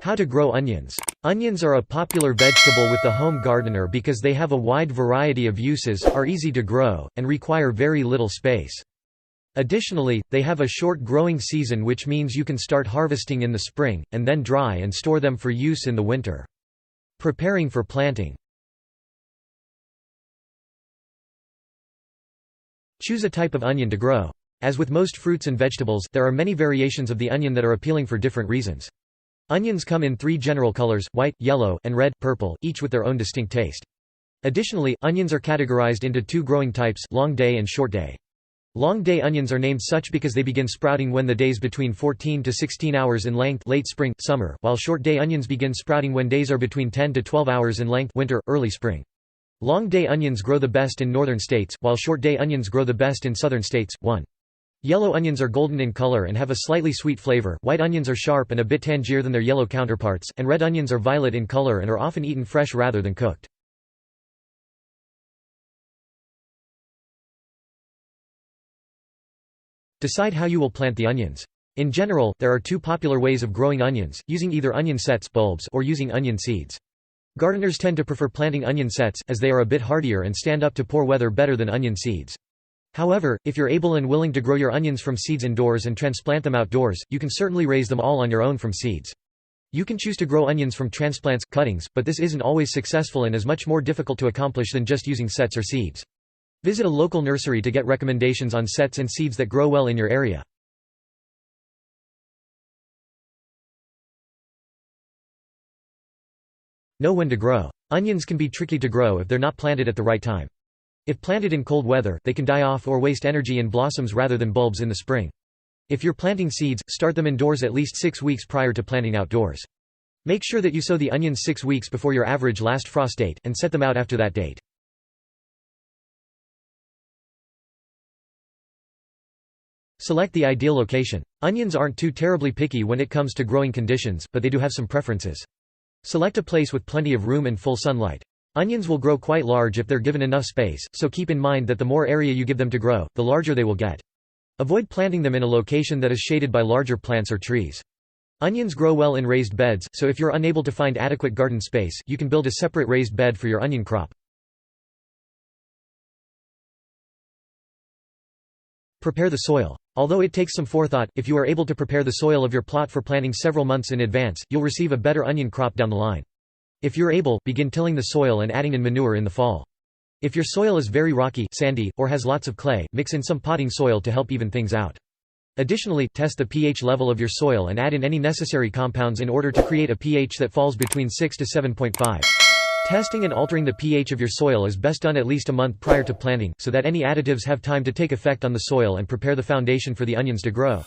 How to grow onions. Onions are a popular vegetable with the home gardener because they have a wide variety of uses, are easy to grow, and require very little space. Additionally, they have a short growing season, which means you can start harvesting in the spring, and then dry and store them for use in the winter. Preparing for planting. Choose a type of onion to grow. As with most fruits and vegetables, there are many variations of the onion that are appealing for different reasons. Onions come in 3 general colors: white, yellow, and red, purple, each with their own distinct taste. Additionally, onions are categorized into 2 growing types: long day and short day. Long day onions are named such because they begin sprouting when the days between 14 to 16 hours in length, late spring, summer, while short day onions begin sprouting when days are between 10 to 12 hours in length, winter, early spring. Long day onions grow the best in northern states, while short day onions grow the best in southern states. 1. Yellow onions are golden in color and have a slightly sweet flavor, white onions are sharp and a bit tangier than their yellow counterparts, and red onions are violet in color and are often eaten fresh rather than cooked. Decide how you will plant the onions. In general, there are 2 popular ways of growing onions, using either onion sets bulbs or using onion seeds. Gardeners tend to prefer planting onion sets, as they are a bit hardier and stand up to poor weather better than onion seeds. However, if you're able and willing to grow your onions from seeds indoors and transplant them outdoors, you can certainly raise them all on your own from seeds. You can choose to grow onions from transplants, cuttings, but this isn't always successful and is much more difficult to accomplish than just using sets or seeds. Visit a local nursery to get recommendations on sets and seeds that grow well in your area. Know when to grow. Onions can be tricky to grow if they're not planted at the right time. If planted in cold weather, they can die off or waste energy in blossoms rather than bulbs in the spring. If you're planting seeds, start them indoors at least 6 weeks prior to planting outdoors. Make sure that you sow the onions 6 weeks before your average last frost date, and set them out after that date. Select the ideal location. Onions aren't too terribly picky when it comes to growing conditions, but they do have some preferences. Select a place with plenty of room and full sunlight. Onions will grow quite large if they're given enough space, so keep in mind that the more area you give them to grow, the larger they will get. Avoid planting them in a location that is shaded by larger plants or trees. Onions grow well in raised beds, so if you're unable to find adequate garden space, you can build a separate raised bed for your onion crop. Prepare the soil. Although it takes some forethought, if you are able to prepare the soil of your plot for planting several months in advance, you'll receive a better onion crop down the line. If you're able, begin tilling the soil and adding in manure in the fall. If your soil is very rocky, sandy, or has lots of clay, mix in some potting soil to help even things out. Additionally, test the pH level of your soil and add in any necessary compounds in order to create a pH that falls between 6 to 7.5. Testing and altering the pH of your soil is best done at least a month prior to planting, so that any additives have time to take effect on the soil and prepare the foundation for the onions to grow.